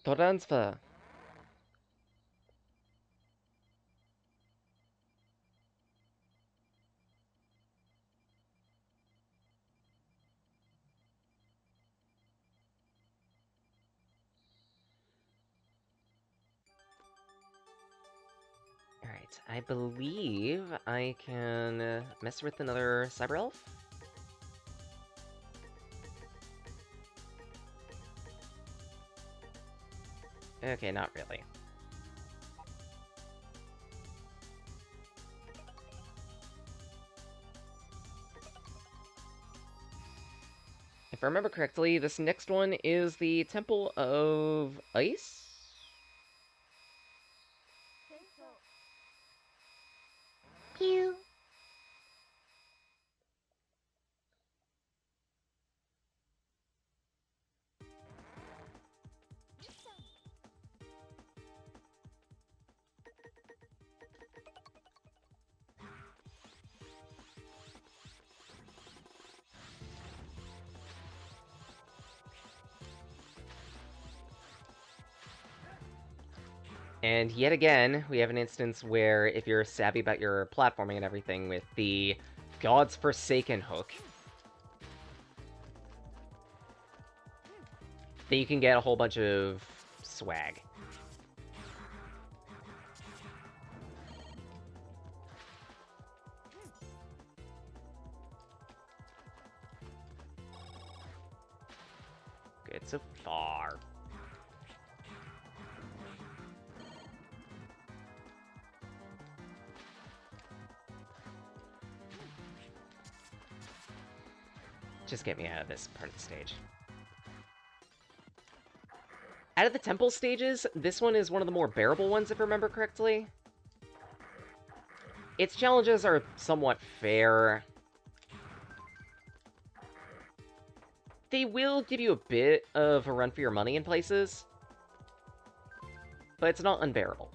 Transfer. Alright, I believe I can mess with another Cyber Elf. Okay, not really. If I remember correctly, this next one is the Temple of Ice? Pew! And yet again, we have an instance where if you're savvy about your platforming and everything with the God's Forsaken hook, then you can get a whole bunch of swag. Good so far. Just get me out of this part of the stage. Out of the temple stages, this one is one of the more bearable ones, if I remember correctly. Its challenges are somewhat fair. They will give you a bit of a run for your money in places, but it's not unbearable.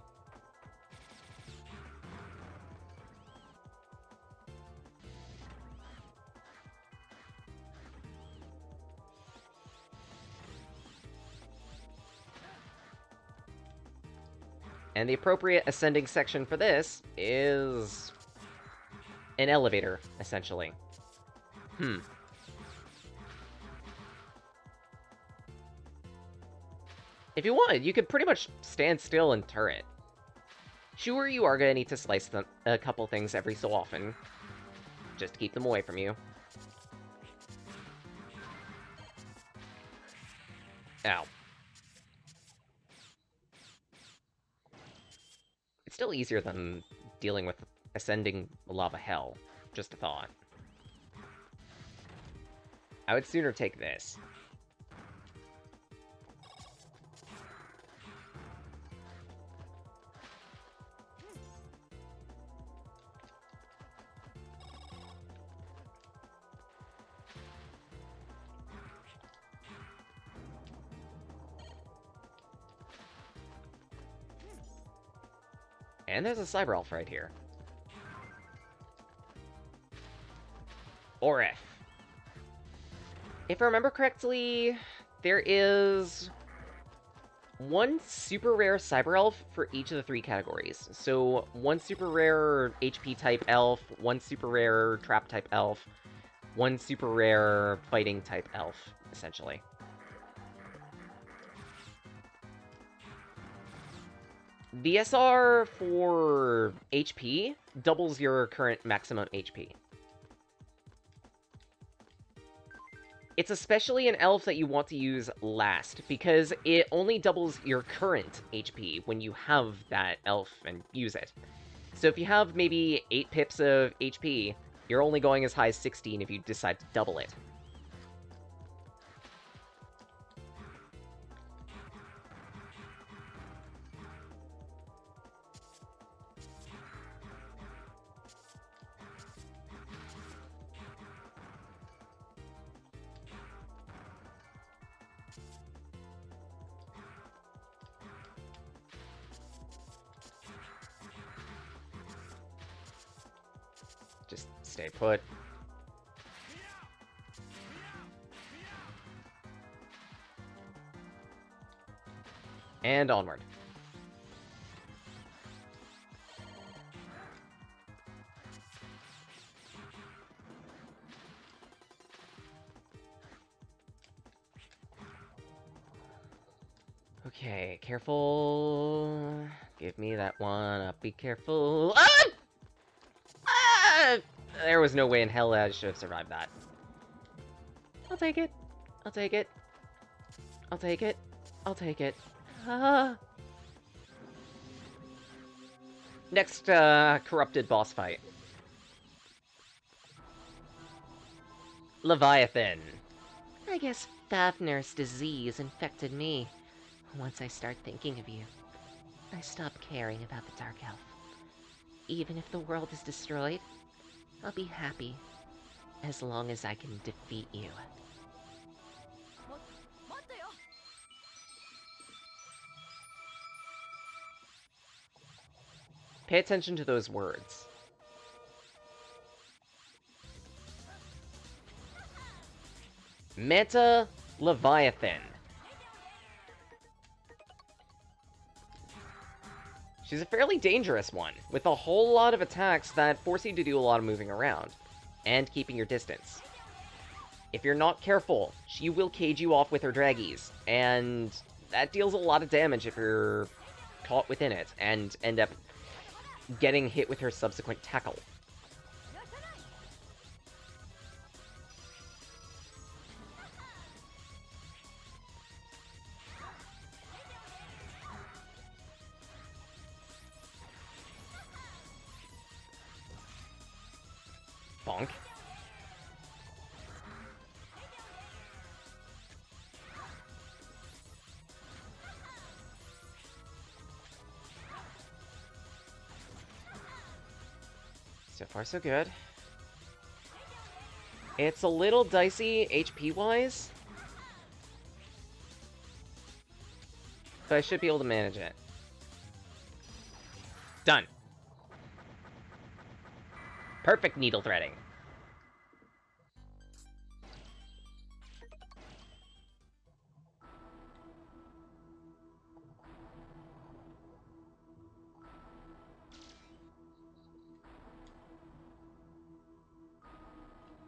And the appropriate ascending section for this is an elevator, essentially. If you wanted, you could pretty much stand still and turret. Sure, you are going to need to slice a couple things every so often, just to keep them away from you. Ow. It's still easier than dealing with ascending lava hell. Just a thought. I would sooner take this. And there's a Cyber Elf right here. Or if I remember correctly, there is one super rare Cyber Elf for each of the 3 categories. So, one super rare HP type elf, one super rare trap type elf, one super rare fighting type elf, essentially. The SR for HP doubles your current maximum HP. It's especially an elf that you want to use last, because it only doubles your current HP when you have that elf and use it. So if you have maybe 8 pips of HP, you're only going as high as 16 if you decide to double it. Just stay put. And onward. Okay, careful. Give me that one up. Be careful. Ah! Ah! There was no way in hell I should have survived that. I'll take it. I'll take it. I'll take it. I'll take it. Ah. Next, corrupted boss fight. Leviathan. I guess Fafnir's disease infected me. Once I start thinking of you, I stop caring about the Dark Elf. Even if the world is destroyed, I'll be happy as long as I can defeat you. Pay attention to those words. Meta Leviathan. She's a fairly dangerous one, with a whole lot of attacks that force you to do a lot of moving around, and keeping your distance. If you're not careful, she will cage you off with her draggies, and that deals a lot of damage if you're caught within it, and end up getting hit with her subsequent tackle. Bonk. So far, so good. It's a little dicey HP-wise, but I should be able to manage it. Done. Perfect needle threading.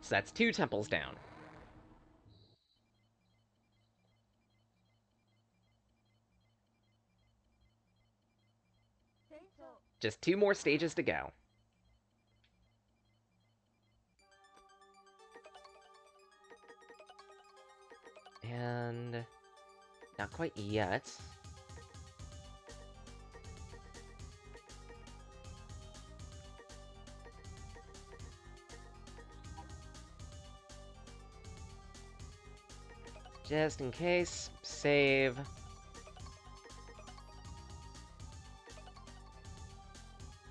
So that's 2 temples down. Just 2 more stages to go. And not quite yet. Just in case, save.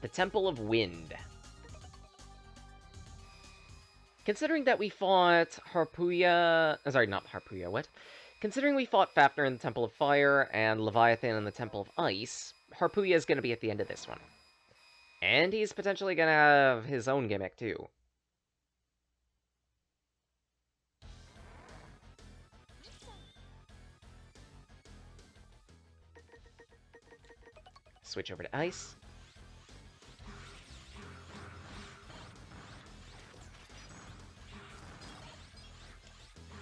The Temple of Wind. Considering that we fought Harpuya... Sorry, not Harpuya, what? Considering we fought Fafnir in the Temple of Fire and Leviathan in the Temple of Ice, Harpuya is going to be at the end of this one. And he's potentially going to have his own gimmick, too. Switch over to Ice.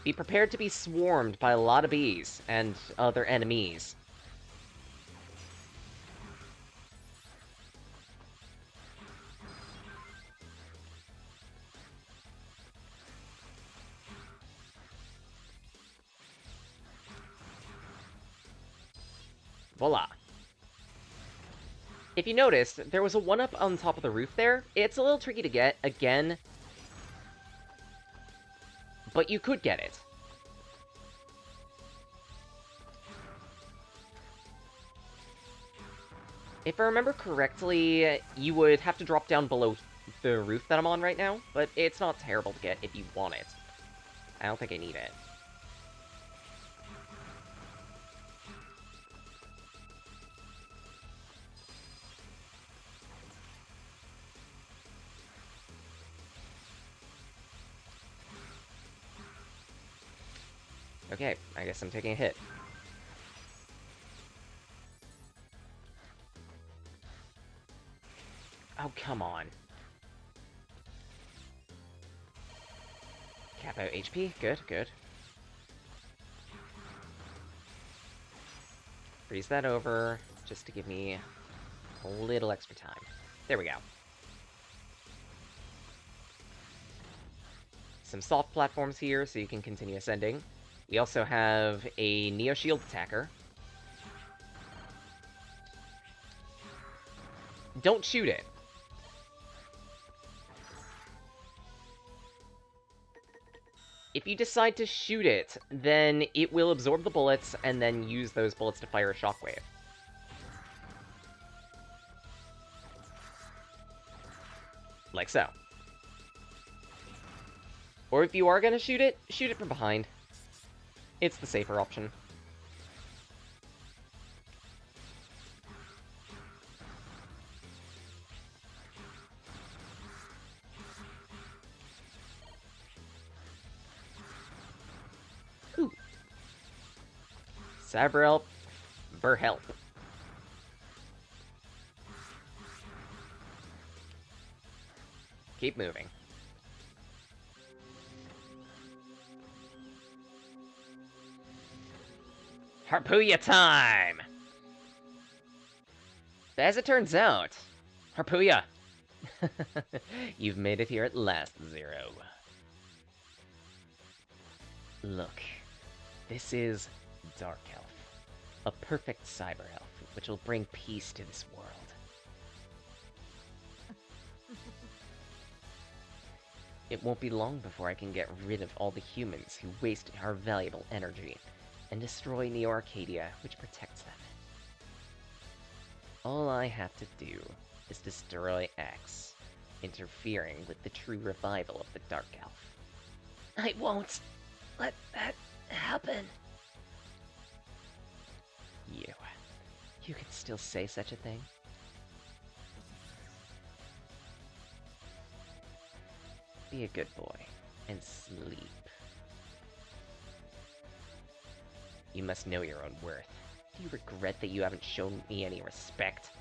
Be prepared to be swarmed by a lot of bees and other enemies. Voila. If you noticed, there was a 1-up on top of the roof there. It's a little tricky to get, again, but you could get it. If I remember correctly, you would have to drop down below the roof that I'm on right now, but it's not terrible to get if you want it. I don't think I need it. Okay, I guess I'm taking a hit. come on. Cap out HP. Good, good. Freeze that over, just to give me a little extra time. There we go. Some soft platforms here, so you can continue ascending. We also have a Neo Shield attacker. Don't shoot it. If you decide to shoot it, then it will absorb the bullets and then use those bullets to fire a shockwave. Like so. Or if you are gonna shoot it from behind. It's the safer option. Ooh. Cyber help. Keep moving. Harpooya time! As it turns out, Harpooya, you've made it here at last, Zero. Look, this is Dark Elf, a perfect cyber elf, which will bring peace to this world. It won't be long before I can get rid of all the humans who waste our valuable energy, and destroy Neo Arcadia, which protects them. All I have to do is destroy X, interfering with the true revival of the Dark Elf. I won't let that happen. You can still say such a thing? Be a good boy, and sleep. You must know your own worth. Do you regret that you haven't shown me any respect?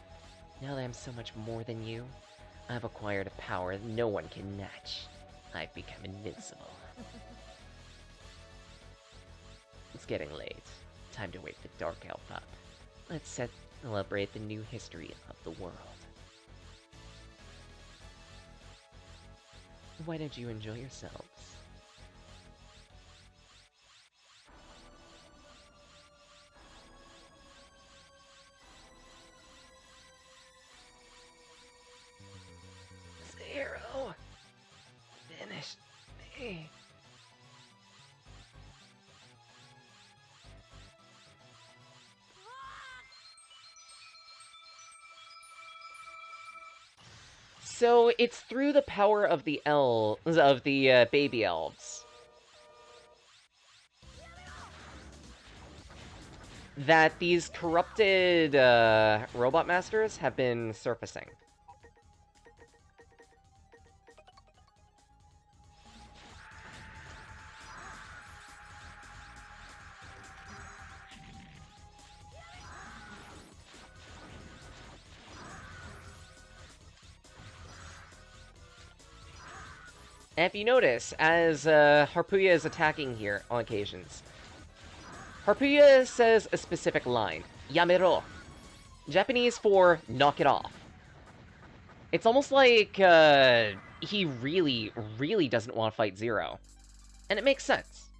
Now that I'm so much more than you, I've acquired a power that no one can match. I've become invincible. It's getting late. Time to wake the Dark Elf up. Let's celebrate the new history of the world. Why don't you enjoy yourselves? Zero! Finish me. So it's through the power of the baby elves that these corrupted robot masters have been surfacing. And if you notice, as Harpooya is attacking here on occasions, Harpooya says a specific line, Yamero, Japanese for knock it off. It's almost like he really, really doesn't want to fight Zero. And it makes sense.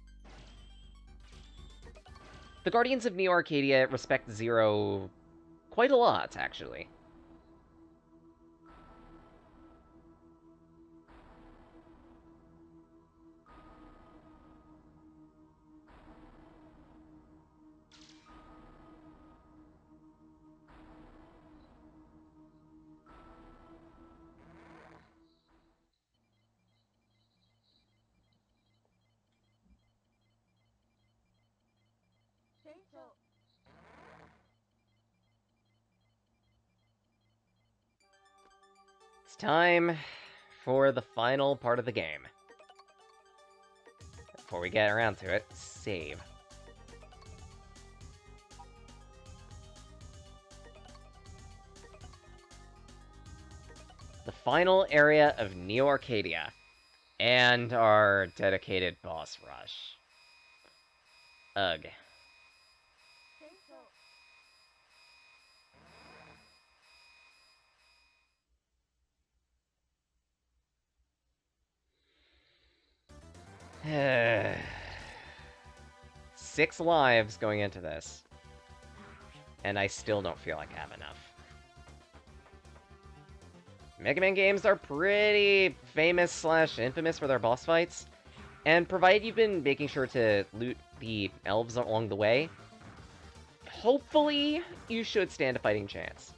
The Guardians of Neo Arcadia respect Zero quite a lot, actually. It's time for the final part of the game. Before we get around to it, save. The final area of Neo Arcadia. And our dedicated boss rush. Ugh. Six lives going into this. And I still don't feel like I have enough. Megaman games are pretty famous / infamous for their boss fights. And provided you've been making sure to loot the elves along the way, hopefully you should stand a fighting chance.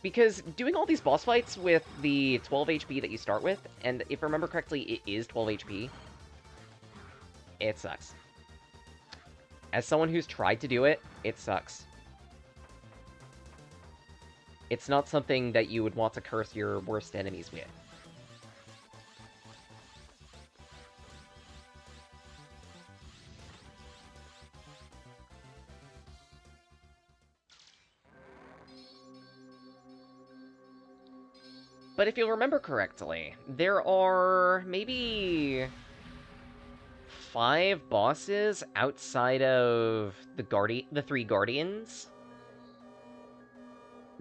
Because doing all these boss fights with the 12 HP that you start with, and if I remember correctly, it is 12 HP, it sucks. As someone who's tried to do it, it sucks. It's not something that you would want to curse your worst enemies with. But if you'll remember correctly, there are maybe 5 bosses outside of the 3 Guardians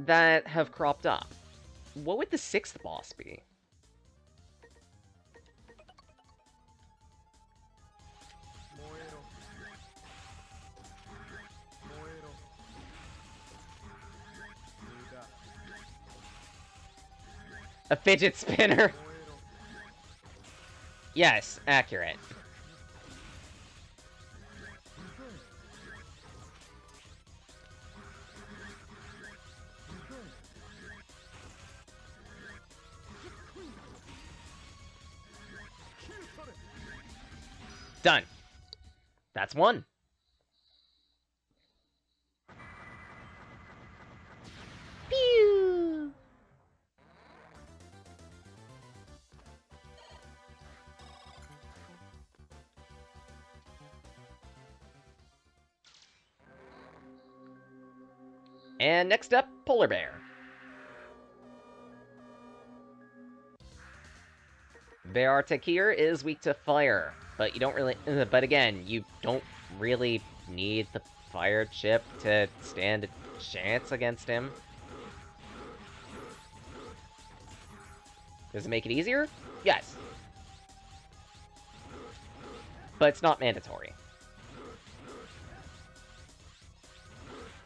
that have cropped up. What would the 6th boss be? A fidget spinner! Yes, accurate. Done. That's one. Pew! And next up, Polar Bear. Bear Tekir is weak to fire, but you don't really... But again, you don't really need the fire chip to stand a chance against him. Does it make it easier? Yes. But it's not mandatory.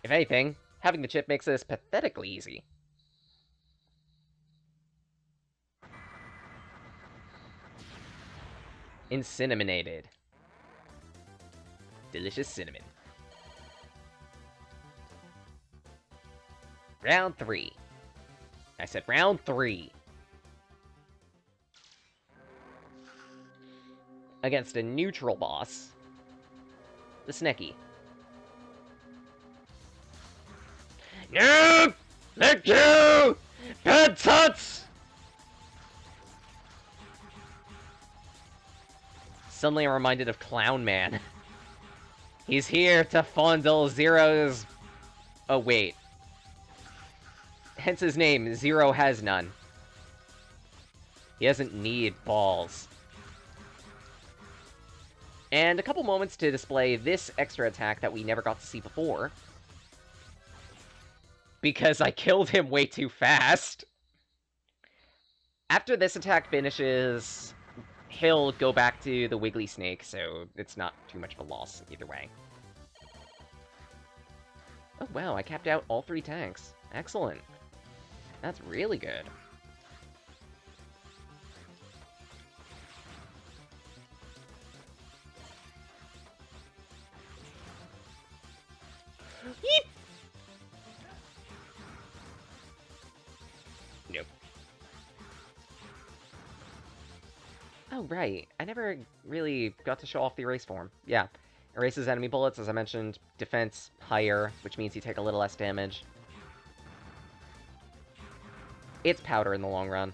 If anything, having the chip makes this pathetically easy. Incinerated. Delicious cinnamon. Round 3. I said round 3. Against a neutral boss. The Snecky. No! Let go! Bad tuts! Suddenly I'm reminded of Clown Man. He's here to fondle Zero's... Oh, wait. Hence his name, Zero has none. He doesn't need balls. And a couple moments to display this extra attack that we never got to see before. Because I killed him way too fast. After this attack finishes, he'll go back to the Wiggly Snake, so it's not too much of a loss either way. Oh wow, I capped out all 3 tanks. Excellent. That's really good. Yeep! Nope. Oh, right. I never really got to show off the erase form. Yeah. Erases enemy bullets, as I mentioned. Defense higher, which means you take a little less damage. It's powder in the long run.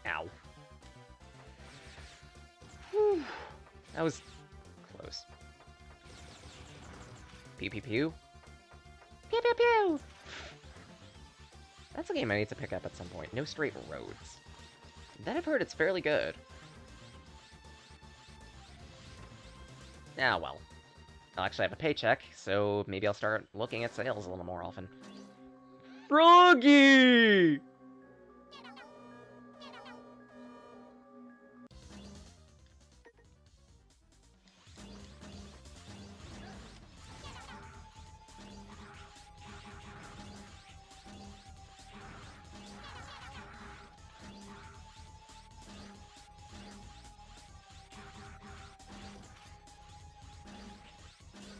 Ow. Whew. That was close. Pew pew pew. Pew pew pew! That's a game I need to pick up at some point. No Straight Roads. Then I've heard it's fairly good. Ah, well. I'll actually have a paycheck, so maybe I'll start looking at sales a little more often. Froggy!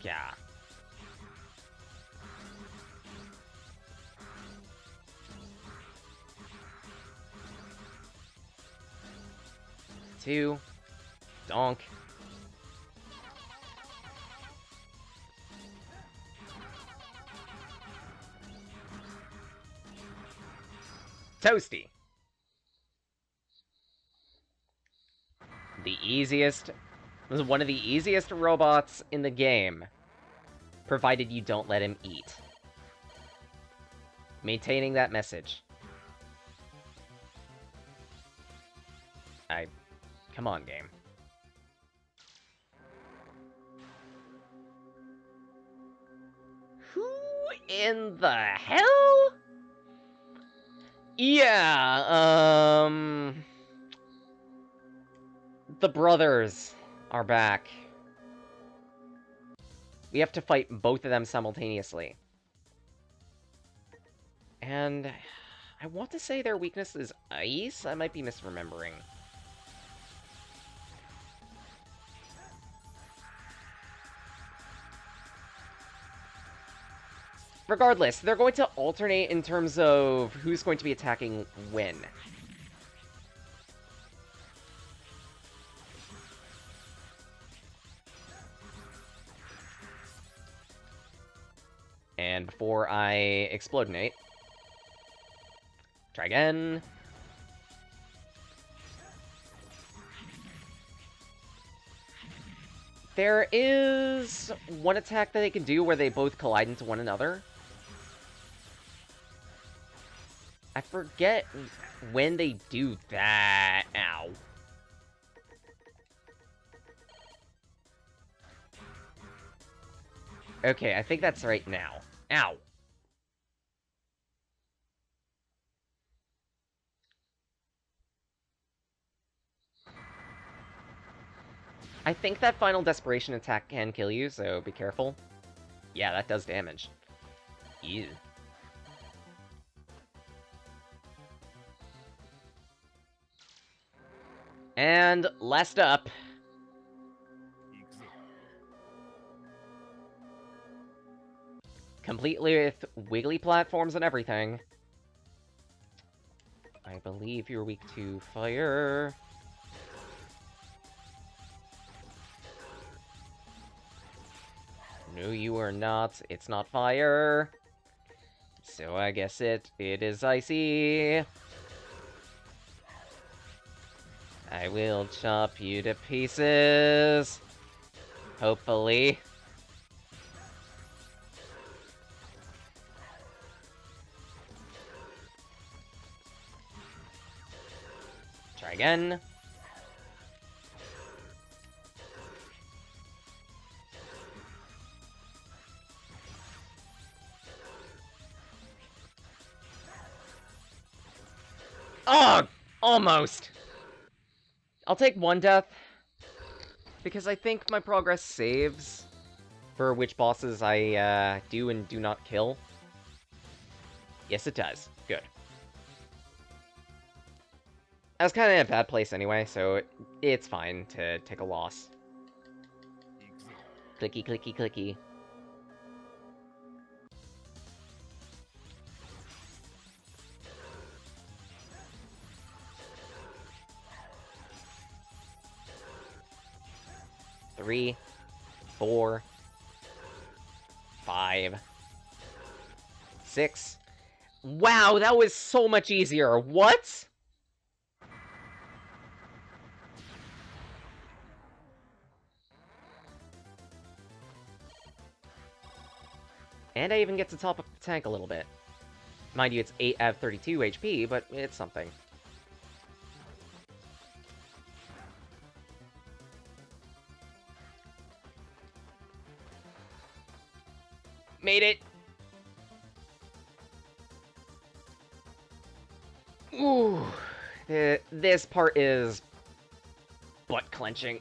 Yeah. Two. Donk. Toasty. The easiest... was one of the easiest robots in the game. Provided you don't let him eat. Maintaining that message. Come on, game. Who in the hell? Yeah, the brothers are back. We have to fight both of them simultaneously. And I want to say their weakness is ice? I might be misremembering. Regardless, they're going to alternate in terms of who's going to be attacking when. And before I explodinate, try again. There is one attack that they can do where they both collide into one another. I forget when they do that. Ow. Okay, I think that's right now. Ow. I think that final desperation attack can kill you, so be careful. Yeah, that does damage. Ew. And last up. Completely with wiggly platforms and everything. I believe you're weak to fire. No, you are not. It's not fire. So I guess it is icy. I will chop you to pieces. Hopefully. Try again. Oh! Almost! I'll take one death, because I think my progress saves for which bosses I do and do not kill. Yes, it does. Good. I was kind of in a bad place anyway, so it's fine to take a loss. Clicky, clicky, clicky. Three, 4, 5, 6. Wow, that was so much easier. What? And I even get to top up the tank a little bit. Mind you, it's 8 out of 32 HP, but it's something. Made it! Ooh, this part is butt-clenching.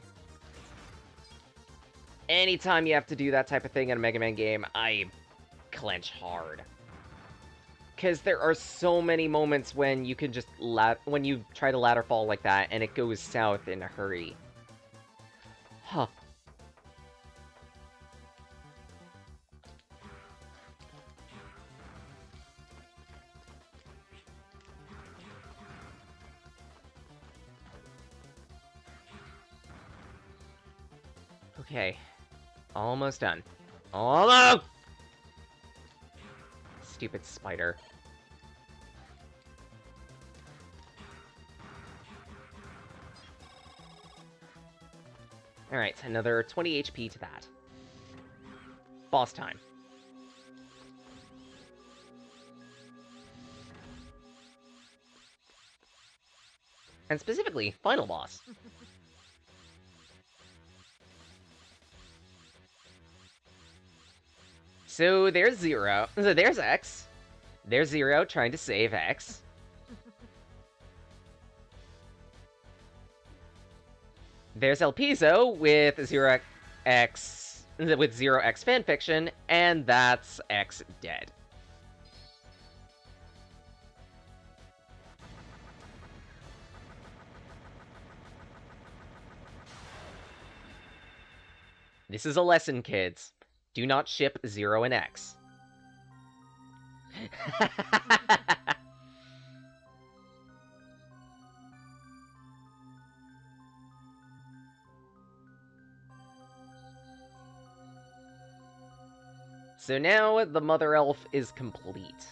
Anytime you have to do that type of thing in a Mega Man game, I clench hard. Because there are so many moments when you can just when you try to ladder fall like that, and it goes south in a hurry. Huh. Okay. Almost done. Almost! Stupid spider. Alright, another 20 HP to that. Boss time. And specifically, final boss. So there's Zero. So there's X. There's Zero trying to save X. There's Elpizo with Zero X fanfiction, and that's X dead. This is a lesson, kids. Do not ship Zero and X. So now the Mother Elf is complete.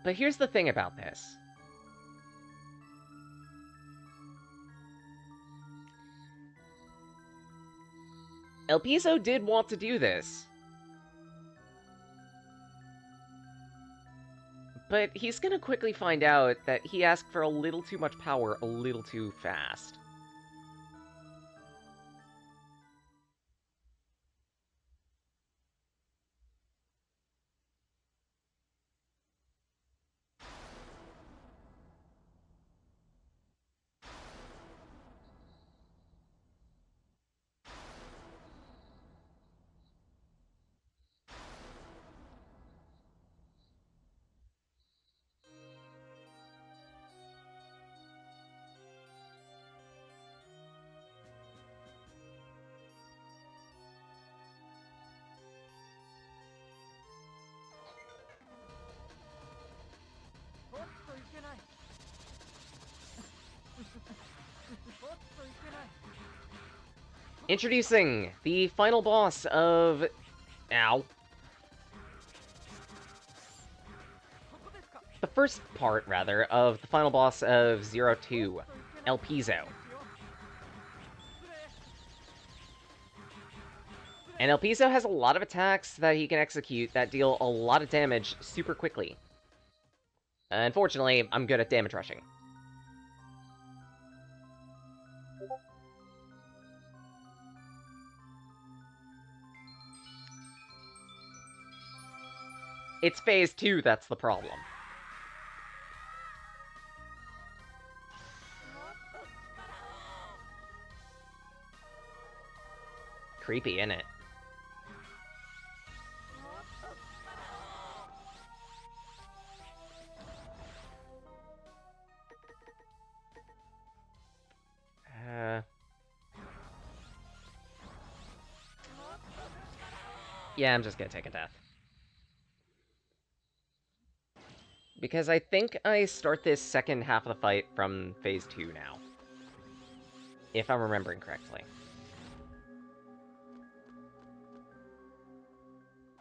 But here's the thing about this. Elpizo did want to do this. But he's gonna quickly find out that he asked for a little too much power a little too fast. Introducing the final boss of... Ow. The first part, rather, of the final boss of Zero 2, Elpizo. And Elpizo has a lot of attacks that he can execute that deal a lot of damage super quickly. Unfortunately, I'm good at damage rushing. It's phase 2 that's the problem. Creepy, innit? Yeah, I'm just gonna take a death. Because I think I start this second half of the fight from phase 2 now. If I'm remembering correctly.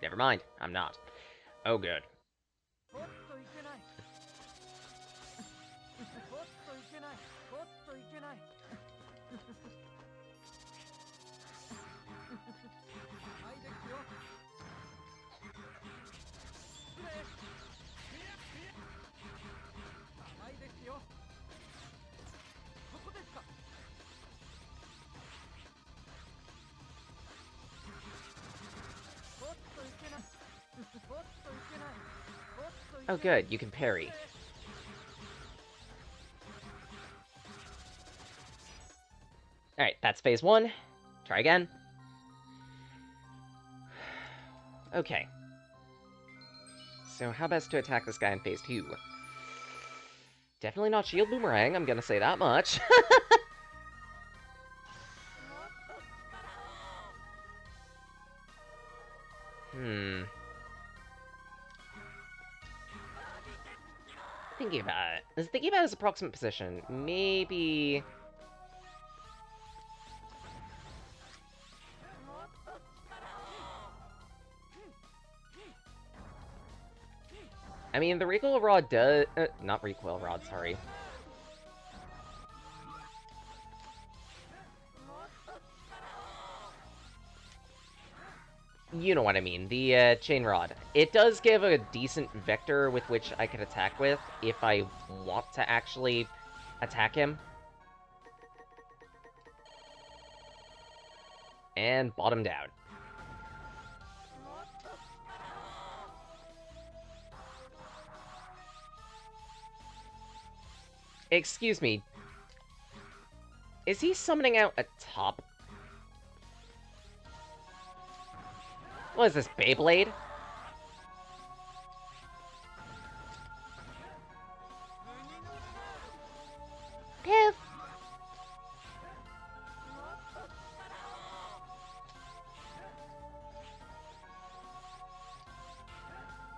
Never mind, I'm not. Oh, good. Oh, good. You can parry. Alright, that's phase 1. Try again. Okay. So how best to attack this guy in phase 2? Definitely not shield boomerang, I'm gonna say that much. Thinking about it. Thinking about his approximate position. Maybe... I mean, the recoil rod does... not recoil rod, sorry. You know what I mean, the chain rod. It does give a decent vector with which I could attack with if I want to actually attack him. And bottomed out. Excuse me. Is he summoning out a top? What is this, Beyblade? Piff!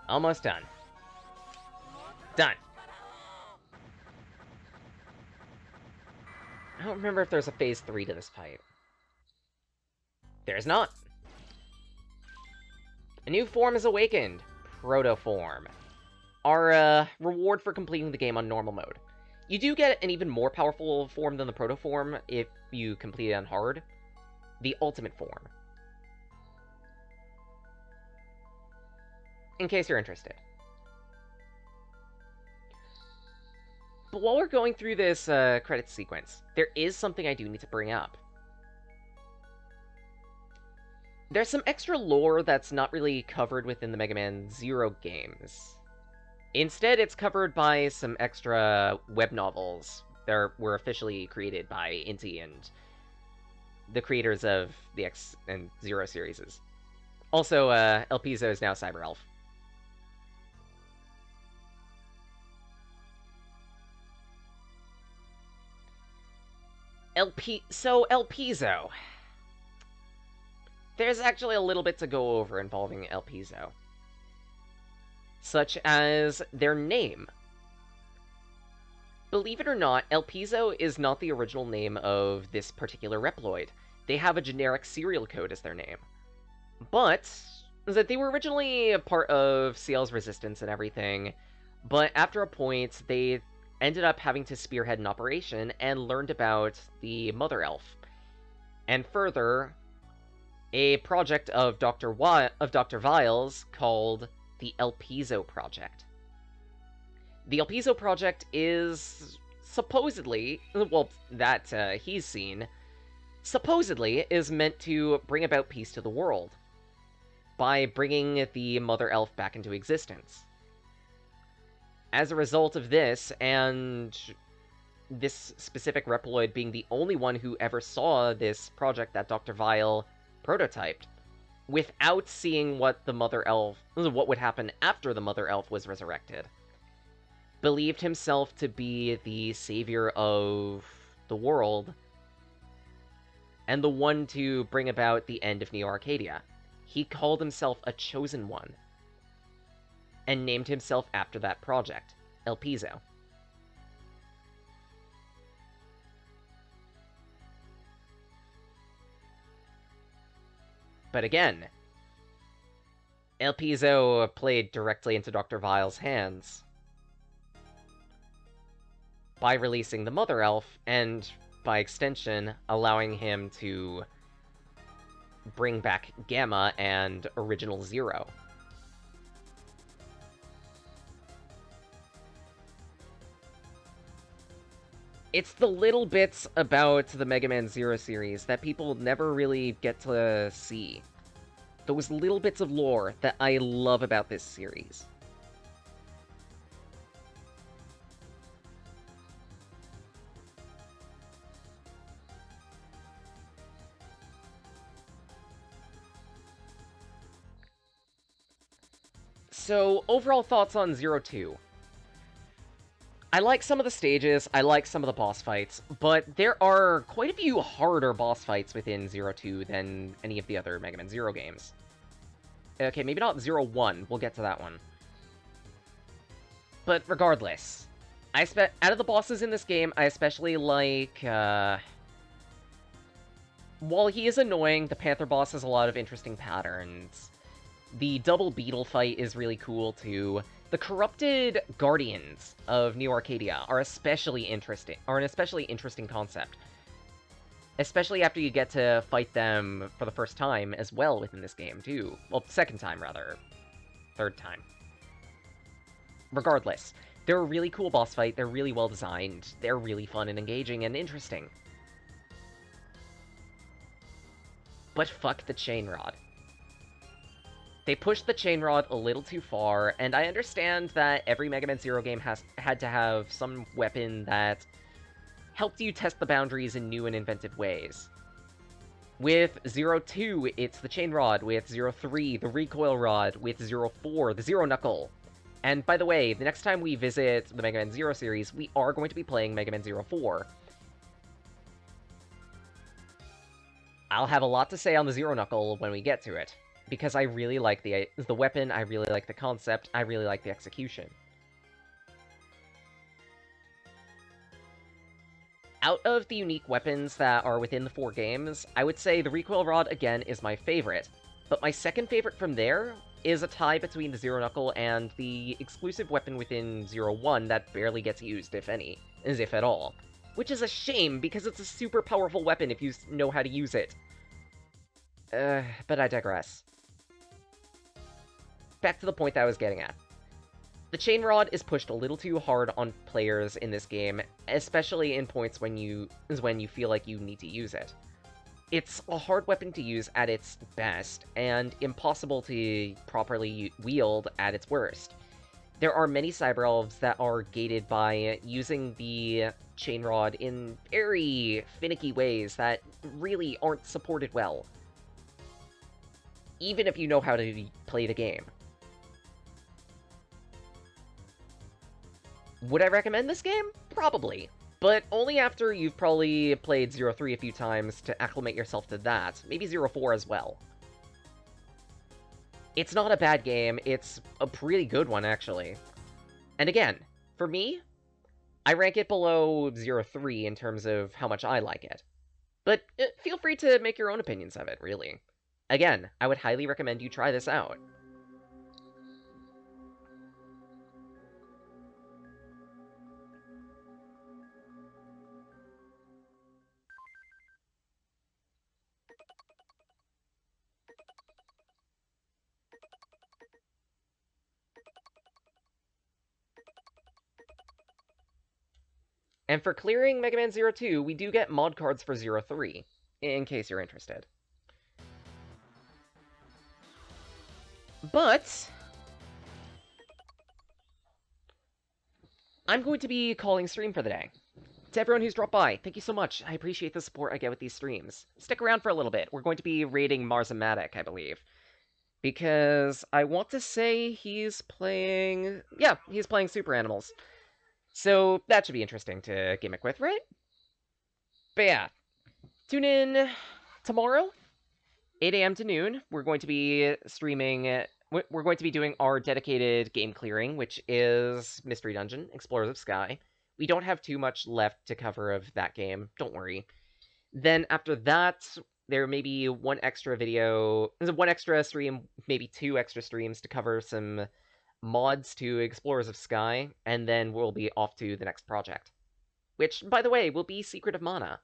Almost done. Done. I don't remember if there's a phase 3 to this fight. There's not. A new form is awakened. Protoform. Our reward for completing the game on normal mode. You do get an even more powerful form than the Protoform if you complete it on hard. The ultimate form. In case you're interested. But while we're going through this credits sequence, there is something I do need to bring up. There's some extra lore that's not really covered within the Mega Man Zero games. Instead, it's covered by some extra web novels that were officially created by Inti and the creators of the X and Zero series. Also, Elpizo is now Cyber Elf. Elpizo. There's actually a little bit to go over involving Elpizo. Such as their name. Believe it or not, Elpizo is not the original name of this particular Reploid. They have a generic serial code as their name. But, that they were originally a part of CL's resistance and everything, but after a point, they ended up having to spearhead an operation and learned about the Mother Elf. And further, a project of Dr. Vile's called the Elpizo Project. The Elpizo Project is supposedly, well, that he's seen, supposedly is meant to bring about peace to the world by bringing the Mother Elf back into existence. As a result of this, and this specific Reploid being the only one who ever saw this project that Dr. Vile prototyped, without seeing what would happen after the Mother Elf was resurrected, believed himself to be the savior of the world, and the one to bring about the end of Neo Arcadia. He called himself a Chosen One, and named himself after that project, Elpizo. But again, Elpizo played directly into Dr. Vile's hands by releasing the Mother Elf, and by extension, allowing him to bring back Gamma and Original Zero. It's the little bits about the Mega Man Zero series that people never really get to see. Those little bits of lore that I love about this series. So, overall thoughts on Zero Two. I like some of the stages, I like some of the boss fights, but there are quite a few harder boss fights within Zero Two than any of the other Mega Man Zero games. Okay, maybe not Zero One, we'll get to that one. But regardless, out of the bosses in this game, I especially like, while he is annoying, the Panther boss has a lot of interesting patterns. The double beetle fight is really cool, too. The corrupted guardians of New Arcadia are an especially interesting concept. Especially after you get to fight them for the first time as well within this game, too. Well, second time, rather. Third time. Regardless, they're a really cool boss fight, they're really well designed, they're really fun and engaging and interesting. But fuck the chain rod. They pushed the chain rod a little too far, and I understand that every Mega Man Zero game had to have some weapon that helped you test the boundaries in new and inventive ways. With Zero Two, it's the chain rod. With Zero Three, the recoil rod. With Zero Four, the Zero Knuckle. And by the way, the next time we visit the Mega Man Zero series, we are going to be playing Mega Man Zero 4. I'll have a lot to say on the Zero Knuckle when we get to it, because I really like the weapon, I really like the concept, I really like the execution. Out of the unique weapons that are within the 4 games, I would say the recoil rod, again, is my favorite. But my second favorite from there is a tie between the Zero Knuckle and the exclusive weapon within Zero One that barely gets used, if any, if at all. Which is a shame, because it's a super powerful weapon if you know how to use it. But I digress. Back to the point that I was getting at. The chain rod is pushed a little too hard on players in this game, especially in points when you feel like you need to use it. It's a hard weapon to use at its best, and impossible to properly wield at its worst. There are many cyber elves that are gated by using the chain rod in very finicky ways that really aren't supported well, even if you know how to play the game. Would I recommend this game? Probably. But only after you've probably played Zero 3 a few times to acclimate yourself to that. Maybe Zero 4 as well. It's not a bad game, it's a pretty good one, actually. And again, for me, I rank it below Zero 3 in terms of how much I like it. But feel free to make your own opinions of it, really. Again, I would highly recommend you try this out. And for clearing Mega Man Zero 2, we do get mod cards for Zero 3, in case you're interested. But I'm going to be calling stream for the day. To everyone who's dropped by, thank you so much. I appreciate the support I get with these streams. Stick around for a little bit. We're going to be raiding Marsomatic, I believe. Because I want to say he's playing... Yeah, he's playing Super Animals. So that should be interesting to gimmick with, right? But yeah, tune in tomorrow, 8 a.m. to noon. We're going to be streaming... We're going to be doing our dedicated game clearing, which is Mystery Dungeon, Explorers of Sky. We don't have too much left to cover of that game, don't worry. Then after that, there may be one extra stream, maybe 2 extra streams to cover some mods to Explorers of Sky, and then we'll be off to the next project. Which, by the way, will be Secret of Mana.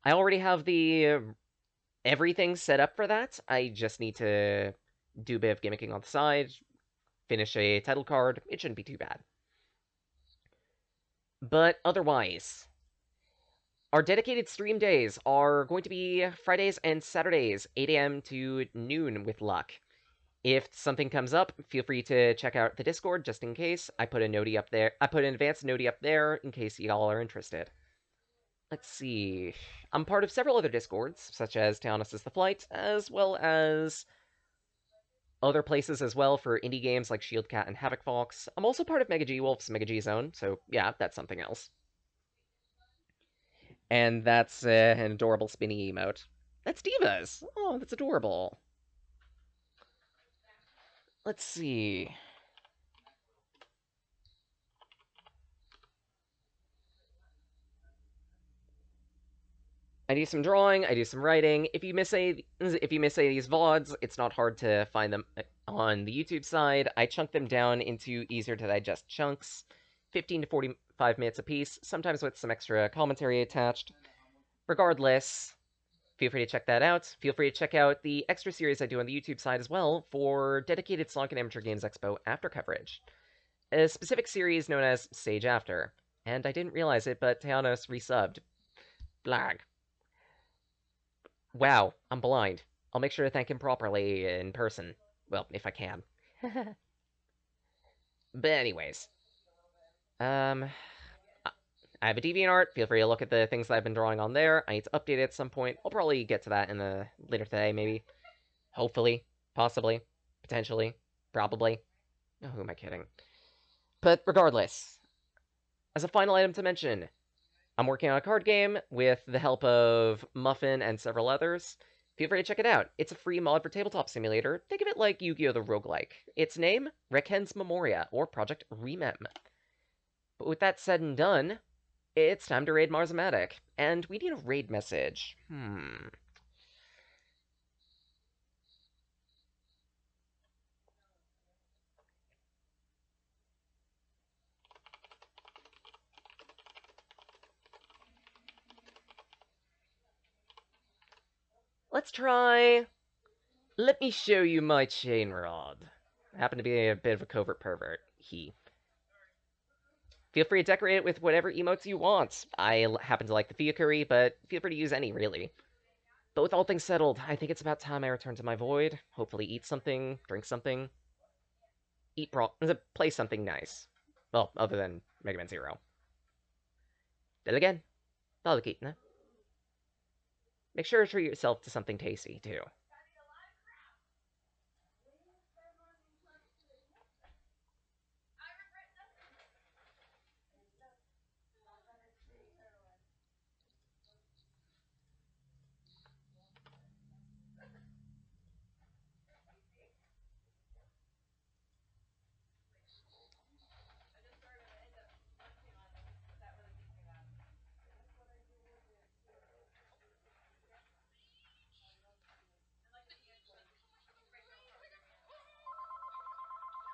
I already have the everything set up for that. I just need to do a bit of gimmicking on the side, finish a title card. It shouldn't be too bad. But otherwise, our dedicated stream days are going to be Fridays and Saturdays, 8 a.m. to noon with luck. If something comes up, feel free to check out the Discord just in case. I put a noti up there. I put an advanced noti up there in case y'all are interested. Let's see. I'm part of several other Discords, such as Taonis is the Flight, as well as Other places as well for indie games like Shield Cat and Havoc Fox. I'm also part of Mega G Wolf's Mega G Zone, so yeah, that's something else. And that's an adorable spinny emote. That's Divas. Oh, that's adorable. Let's see. I do some drawing, I do some writing. If you miss any of these VODs, it's not hard to find them on the YouTube side. I chunk them down into easier to digest chunks, 15 to 45 minutes apiece, sometimes with some extra commentary attached. Regardless, feel free to check that out. Feel free to check out the extra series I do on the YouTube side as well for dedicated Sonic and Amateur Games Expo after coverage. A specific series known as Sage After. And I didn't realize it, but Teanos resubbed. Blag. Wow, I'm blind. I'll make sure to thank him properly in person. Well, if I can. But anyways, um, I have a DeviantArt. Feel free to look at the things that I've been drawing on there. I need to update it at some point. I'll probably get to that in the later today, maybe. Hopefully, possibly, potentially, probably. Oh, who am I kidding? But regardless, as a final item to mention, I'm working on a card game with the help of Muffin and several others. Feel free to check it out. It's a free mod for Tabletop Simulator. Think of it like Yu-Gi-Oh! The Roguelike. Its name, Reken's Memoria, or Project Remem. But with that said and done, it's time to raid Marzamatic. And we need a raid message. Let's try... Let me show you my chain rod. I happen to be a bit of a covert pervert. Feel free to decorate it with whatever emotes you want. I happen to like the Fiakuri, but feel free to use any, really. But with all things settled, I think it's about time I return to my void. Hopefully eat something, drink something, play something nice. Well, other than Mega Man Zero. Then again, Balakitna. Make sure to treat yourself to something tasty, too.